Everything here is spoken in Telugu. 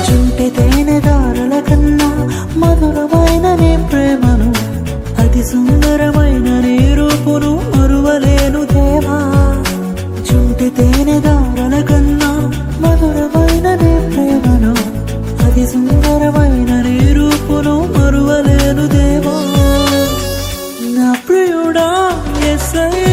చుంటి తేనె దారుల కన్నా మధురమైన నీ ప్రేమను, అతి సుందరమైన నీ రూపును మరువలేను దేవా. చుంటి తేనె దారుల కన్నా మధురమైన నీ ప్రేమను, అతి సుందరమైన నీ రూపును మరువలేను దేవా. నా ప్రియుడా యేసయ్యా,